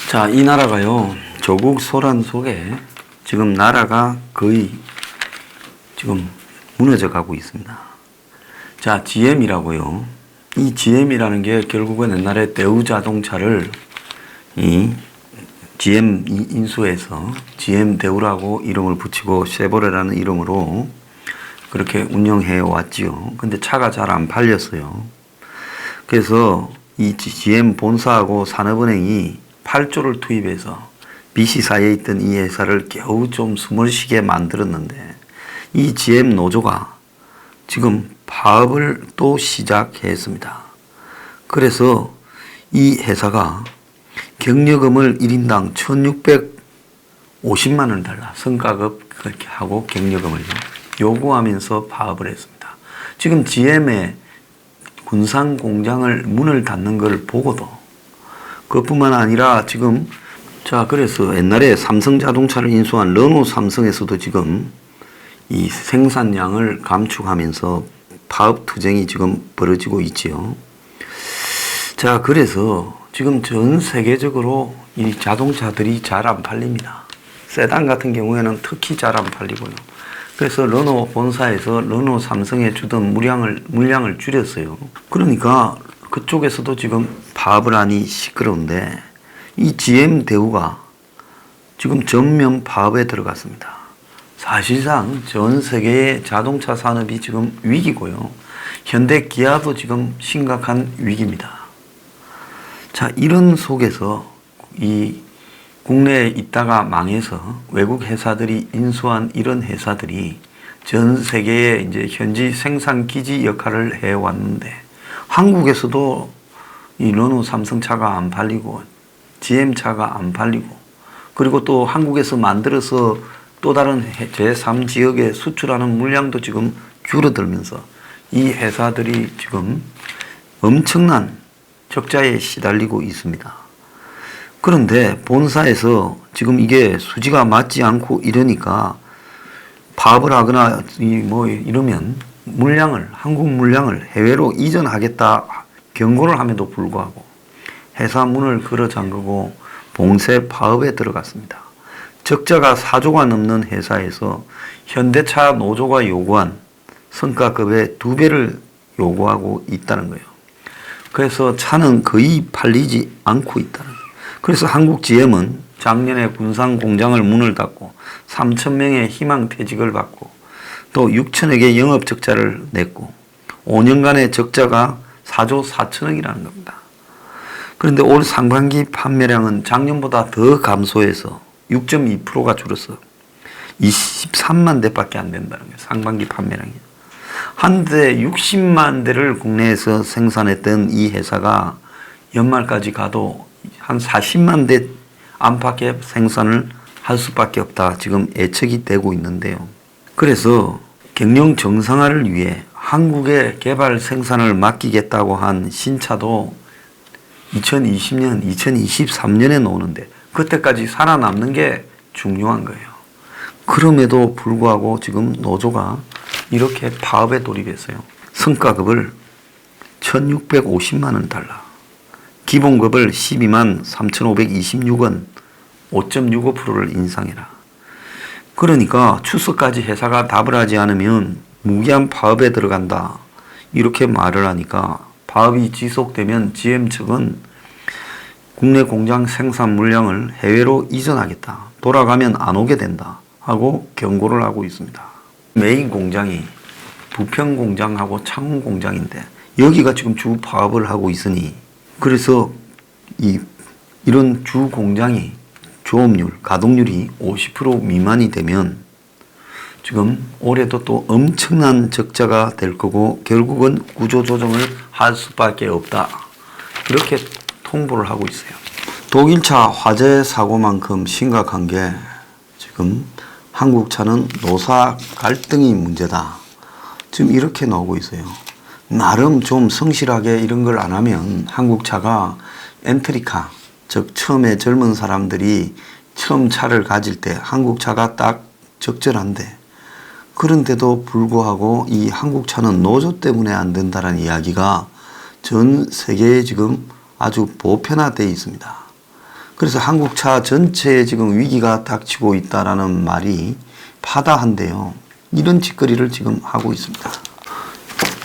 자, 이 나라가요, 조국 소란 속에 지금 나라가 거의 지금 무너져 가고 있습니다. 자, GM이라고요. 이 GM이라는 게 결국은 옛날에 대우 자동차를 이 GM 인수해서 GM 대우라고 이름을 붙이고 쉐보레라는 이름으로 그렇게 운영해 왔지요. 근데 차가 잘 안 팔렸어요. 그래서 이 GM 본사하고 산업은행이 8조를 투입해서 BC사에 있던 이 회사를 겨우 좀 숨을 쉬게 만들었는데 이 GM 노조가 지금 파업을 또 시작했습니다. 그래서 이 회사가 경력금을 1인당 1,650만 원을 달라 성과급 그렇게 하고 경력금을 요구하면서 파업을 했습니다. 지금 GM의 군산 공장을 문을 닫는 걸 보고도 그것뿐만 아니라 지금 그래서 옛날에 삼성자동차를 인수한 르노 삼성에서도 지금 이 생산량을 감축하면서 파업 투쟁이 지금 벌어지고 있지요. 자, 그래서 지금 전 세계적으로 이 자동차들이 잘 안 팔립니다. 세단 같은 경우에는 특히 잘 안 팔리고요. 그래서 르노 본사에서 르노 삼성에 주던 물량을 줄였어요. 그러니까 그쪽에서도 지금 파업을 하니 시끄러운데 이 GM 대우가 지금 전면 파업에 들어갔습니다. 사실상 전 세계의 자동차 산업이 지금 위기고요. 현대 기아도 지금 심각한 위기입니다. 자, 이런 속에서 이 국내에 있다가 망해서 외국 회사들이 인수한 이런 회사들이 전 세계에 이제 현지 생산 기지 역할을 해왔는데 한국에서도 이 르노 삼성 차가 안 팔리고 GM 차가 안 팔리고 그리고 또 한국에서 만들어서 또 다른 제3 지역에 수출하는 물량도 지금 줄어들면서 이 회사들이 지금 엄청난 적자에 시달리고 있습니다. 그런데 본사에서 지금 이게 수지가 맞지 않고 이러니까 파업을 하거나 이러면 한국 물량을 해외로 이전하겠다 경고를 함에도 불구하고 회사 문을 걸어 잠그고 봉쇄 파업에 들어갔습니다. 적자가 4조가 넘는 회사에서 현대차 노조가 요구한 성과급의 2배를 요구하고 있다는 거예요. 그래서 차는 거의 팔리지 않고 있다는 거예요. 그래서 한국 GM은 작년에 군산 공장을 문을 닫고 3,000명의 희망퇴직을 받고 또 6천억의 영업 적자를 냈고 5년간의 적자가 4조 4천억이라는 겁니다. 그런데 올 상반기 판매량은 작년보다 더 감소해서 6.2%가 줄어서 23만 대밖에 안 된다는 거예요. 상반기 판매량이. 한 대 60만 대를 국내에서 생산했던 이 회사가 연말까지 가도 한 40만 대 안팎의 생산을 할 수밖에 없다. 지금 예측이 되고 있는데요. 그래서 경영 정상화를 위해 한국에 개발 생산을 맡기겠다고 한 신차도 2020년, 2023년에 나오는데 그때까지 살아남는 게 중요한 거예요. 그럼에도 불구하고 지금 노조가 이렇게 파업에 돌입했어요. 성과급을 1,650만 원 달라. 기본급을 12만 3,526원 5.65%를 인상해라. 그러니까 추석까지 회사가 답을 하지 않으면 무기한 파업에 들어간다. 이렇게 말을 하니까 파업이 지속되면 GM 측은 국내 공장 생산 물량을 해외로 이전하겠다. 돌아가면 안 오게 된다. 하고 경고를 하고 있습니다. 메인 공장이 부평 공장하고 창원 공장인데 여기가 지금 주 파업을 하고 있으니 그래서 이런 주 공장이 조업률, 가동률이 50% 미만이 되면 지금 올해도 또 엄청난 적자가 될 거고 결국은 구조조정을 할 수밖에 없다. 이렇게 통보를 하고 있어요. 독일차 화재 사고만큼 심각한 게 지금 한국차는 노사 갈등이 문제다. 지금 이렇게 나오고 있어요. 나름 좀 성실하게 이런 걸 안 하면 한국차가 엔트리카, 즉 처음에 젊은 사람들이 처음 차를 가질 때 한국차가 딱 적절한데 그런데도 불구하고 이 한국차는 노조 때문에 안 된다는 이야기가 전 세계에 지금 아주 보편화되어 있습니다. 그래서 한국차 전체에 지금 위기가 닥치고 있다라는 말이 파다한데요. 이런 짓거리를 지금 하고 있습니다.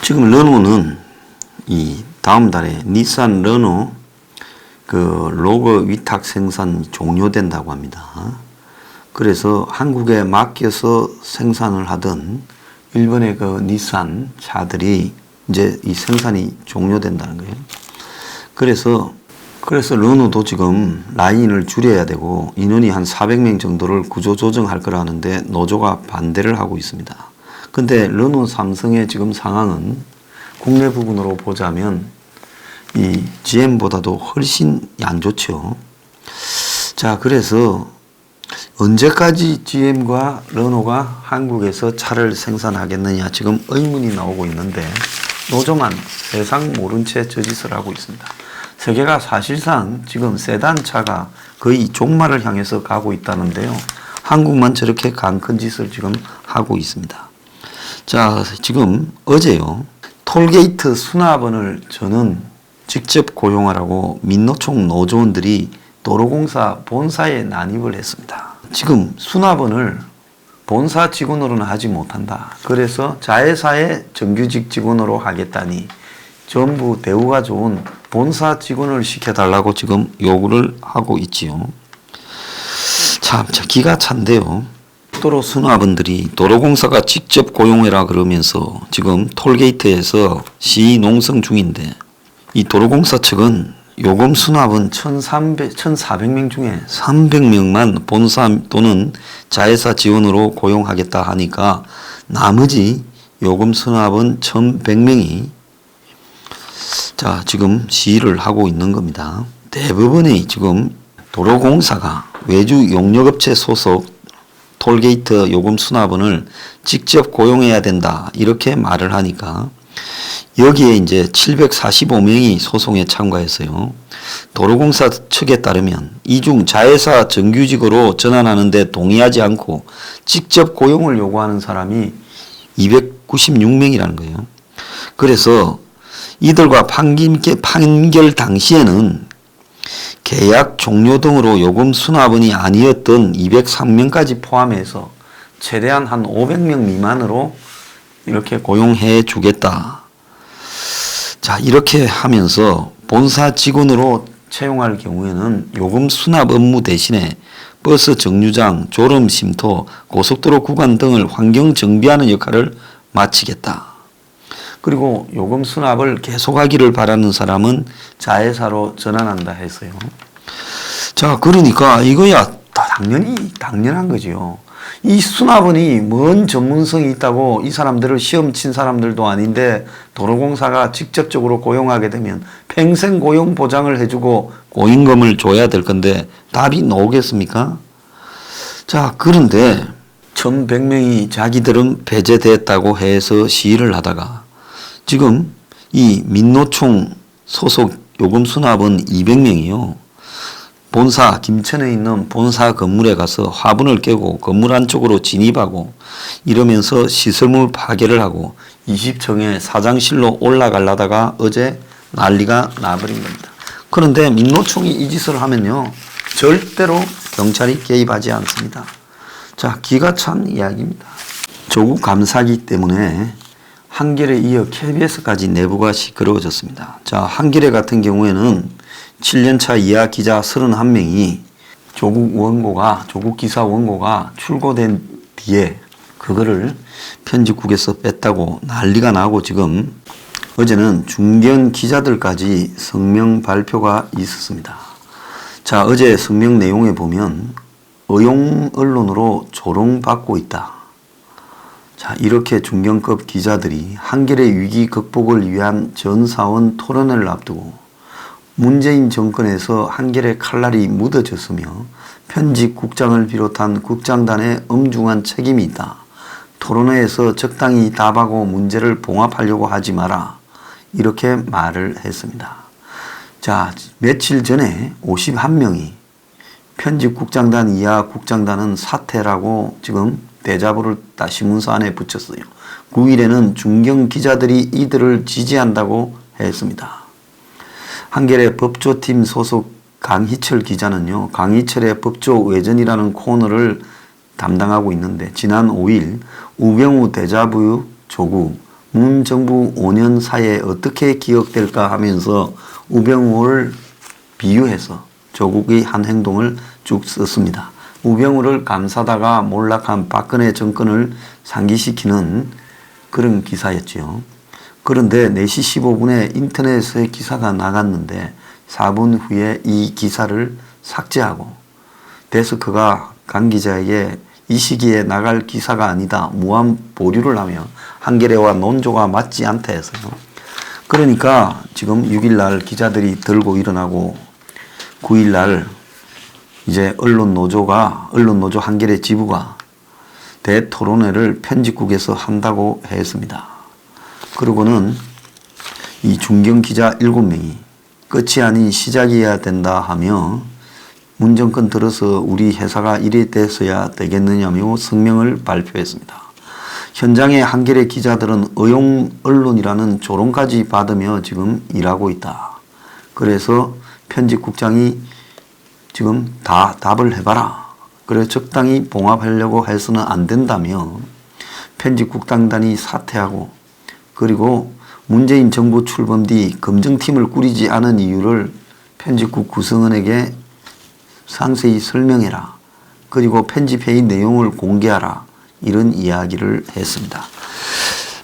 지금 르노는 이 다음 달에 닛산 르노 그 로고 위탁 생산이 종료된다고 합니다. 그래서 한국에 맡겨서 생산을 하던 일본의 그 닛산 차들이 이제 이 생산이 종료된다는 거예요. 그래서 르노도 지금 라인을 줄여야 되고 인원이 한 400명 정도를 구조 조정할 거라는데 노조가 반대를 하고 있습니다. 근데 르노 삼성의 지금 상황은 국내 부분으로 보자면 이 GM보다도 훨씬 안 좋죠. 자, 그래서 언제까지 GM과 르노가 한국에서 차를 생산하겠느냐 지금 의문이 나오고 있는데 노조만 세상 모른 채 저짓을 하고 있습니다. 세계가 사실상 지금 세단 차가 거의 종말을 향해서 가고 있다는데요. 한국만 저렇게 간 큰 짓을 지금 하고 있습니다. 자, 지금 어제요. 톨게이트 수납원을 저는 직접 고용하라고 민노총 노조원들이 도로공사 본사에 난입을 했습니다. 지금 수납원을 본사 직원으로는 하지 못한다. 그래서 자회사의 정규직 직원으로 하겠다니 전부 대우가 좋은 본사 직원을 시켜달라고 지금 요구를 하고 있지요. 참 기가 찬데요. 도로 수납원들이 도로공사가 직접 고용해라 그러면서 지금 톨게이트에서 시위 농성 중인데 이 도로공사 측은 요금 수납은 1,400명 중에 300명만 본사 또는 자회사 지원으로 고용하겠다 하니까 나머지 요금 수납은 1,100명이 자, 지금 시위를 하고 있는 겁니다. 대부분이 지금 도로공사가 외주 용역업체 소속 톨게이트 요금 수납원을 직접 고용해야 된다. 이렇게 말을 하니까 여기에 이제 745명이 소송에 참가했어요. 도로공사 측에 따르면 이중 자회사 정규직으로 전환하는데 동의하지 않고 직접 고용을 요구하는 사람이 296명이라는 거예요. 그래서 이들과 판결 당시에는 계약 종료 등으로 요금 수납원이 아니었던 203명까지 포함해서 최대한 한 500명 미만으로 이렇게 고용해 주겠다. 자, 이렇게 하면서 본사 직원으로 채용할 경우에는 요금 수납 업무 대신에 버스 정류장, 졸음 심토, 고속도로 구간 등을 환경 정비하는 역할을 마치겠다. 그리고 요금 수납을 계속하기를 바라는 사람은 자회사로 전환한다 했어요. 자, 그러니까 이거야 당연한 거지요. 이 수납원이 뭔 전문성이 있다고 이 사람들을 시험 친 사람들도 아닌데 도로공사가 직접적으로 고용하게 되면 평생 고용 보장을 해주고 고임금을 줘야 될 건데 답이 나오겠습니까? 자, 그런데 1,100명이 자기들은 배제됐다고 해서 시위를 하다가 지금 이 민노총 소속 요금 수납은 200명이요. 본사 김천에 있는 본사 건물에 가서 화분을 깨고 건물 안쪽으로 진입하고 이러면서 시설물 파괴를 하고 20층의 사장실로 올라가려다가 어제 난리가 나버린 겁니다. 그런데 민노총이 이 짓을 하면요. 절대로 경찰이 개입하지 않습니다. 자, 기가 찬 이야기입니다. 조국 감사기 때문에 한겨레 이어 KBS까지 내부가 시끄러워졌습니다. 자, 한겨레 같은 경우에는 7년차 이하 기자 31명이 조국 기사 원고가 출고된 뒤에 그거를 편집국에서 뺐다고 난리가 나고 지금 어제는 중견 기자들까지 성명 발표가 있었습니다. 자, 어제 성명 내용에 보면 의용 언론으로 조롱받고 있다. 자, 이렇게 중견급 기자들이 한겨레 위기 극복을 위한 전사원 토론회를 앞두고 문재인 정권에서 한겨레 칼날이 묻어졌으며 편집국장을 비롯한 국장단의 엄중한 책임이 있다. 토론회에서 적당히 답하고 문제를 봉합하려고 하지 마라. 이렇게 말을 했습니다. 자, 며칠 전에 51명이 편집국장단 이하 국장단은 사퇴라고 지금 대자보를 다시 문서 안에 붙였어요. 9일에는 중견 기자들이 이들을 지지한다고 했습니다. 한겨레 법조팀 소속 강희철 기자는요, 강희철의 법조 외전이라는 코너를 담당하고 있는데 지난 5일 우병우 데자부 조국 문 정부 5년 사이에 어떻게 기억될까 하면서 우병우를 비유해서 조국의 한 행동을 쭉 썼습니다. 우병우를 감싸다가 몰락한 박근혜 정권을 상기시키는 그런 기사였지요. 그런데 4시 15분에 인터넷에 기사가 나갔는데 4분 후에 이 기사를 삭제하고 데스크가 강 기자에게 이 시기에 나갈 기사가 아니다 무한 보류를 하며 한겨레와 논조가 맞지 않다 해서요. 그러니까 지금 6일날 기자들이 들고 일어나고 9일날 이제 언론노조 한겨레 지부가 대토론회를 편집국에서 한다고 했습니다. 그리고는 이 중견 기자 7명이 끝이 아닌 시작이어야 된다 하며 문 정권 들어서 우리 회사가 이래 됐어야 되겠느냐며 성명을 발표했습니다. 현장의 한겨레 기자들은 의용 언론이라는 조롱까지 받으며 지금 일하고 있다. 그래서 편집국장이 지금 다 답을 해봐라. 그래 적당히 봉합하려고 해서는 안 된다며 편집국장단이 사퇴하고 그리고 문재인 정부 출범 뒤 검증팀을 꾸리지 않은 이유를 편집국 구성원에게 상세히 설명해라. 그리고 편집회의 내용을 공개하라. 이런 이야기를 했습니다.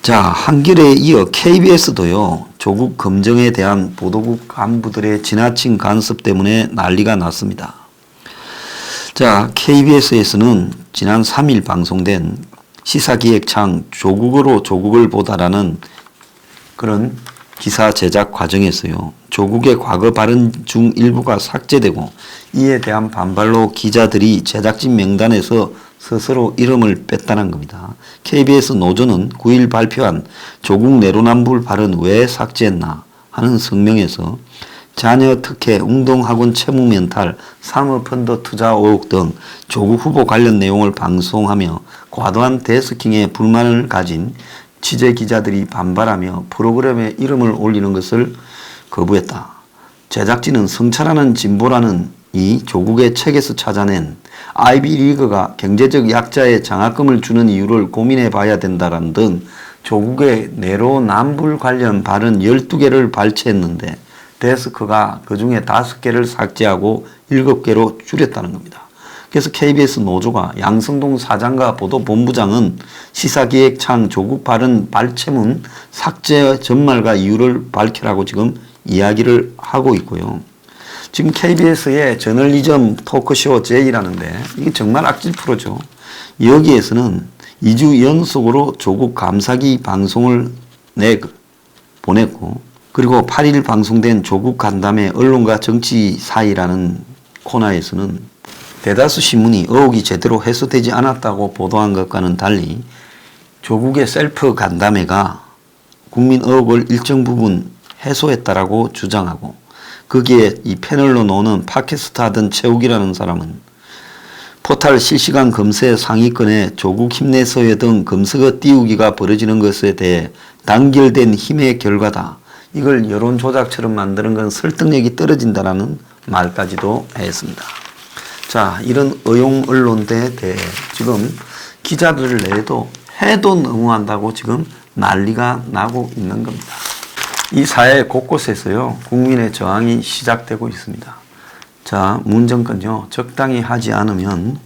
자, 한겨레에 이어 KBS도요. 조국 검증에 대한 보도국 간부들의 지나친 간섭 때문에 난리가 났습니다. 자, KBS에서는 지난 3일 방송된 시사기획창 조국으로 조국을 보다라는 그런 기사 제작 과정에서요. 조국의 과거 발언 중 일부가 삭제되고 이에 대한 반발로 기자들이 제작진 명단에서 스스로 이름을 뺐다는 겁니다. KBS 노조는 9일 발표한 조국 내로남불 발언 왜 삭제했나 하는 성명에서 자녀 특혜, 웅동학원 채무 멘탈, 사모펀드 투자 의혹 등 조국 후보 관련 내용을 방송하며 과도한 데스킹에 불만을 가진 취재 기자들이 반발하며 프로그램에 이름을 올리는 것을 거부했다. 제작진은 성찰하는 진보라는 이 조국의 책에서 찾아낸 아이비리그가 경제적 약자에 장학금을 주는 이유를 고민해 봐야 된다는 등 조국의 내로남불 관련 발언 12개를 발췌했는데 데스크가 그중에 5개를 삭제하고 7개로 줄였다는 겁니다. 그래서 KBS 노조가 양성동 사장과 보도본부장은 시사기획창 조국 발언 발췌문 삭제 전말과 이유를 밝히라고 지금 이야기를 하고 있고요. 지금 KBS의 저널리즘 토크쇼 J라는데 이게 정말 악질 프로죠. 여기에서는 2주 연속으로 조국 감사기 방송을 보냈고 그리고 8일 방송된 조국 간담회 언론과 정치 사이라는 코너에서는 대다수 신문이 의혹이 제대로 해소되지 않았다고 보도한 것과는 달리 조국의 셀프 간담회가 국민 의혹을 일정 부분 해소했다라고 주장하고 거기에 이 패널로 나오는 팟캐스트 하던 최욱이라는 사람은 포탈 실시간 검색 상위권에 조국 힘내서요 등 검색어 띄우기가 벌어지는 것에 대해 단결된 힘의 결과다. 이걸 여론조작처럼 만드는 건 설득력이 떨어진다라는 말까지도 했습니다. 자, 이런 의용 언론대에 대해 지금 기자들을 내도 해도 너무한다고 지금 난리가 나고 있는 겁니다. 이 사회 곳곳에서요, 국민의 저항이 시작되고 있습니다. 자, 문 정권요, 적당히 하지 않으면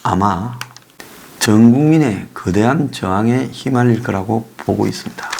아마 전 국민의 거대한 저항에 휘말릴 거라고 보고 있습니다.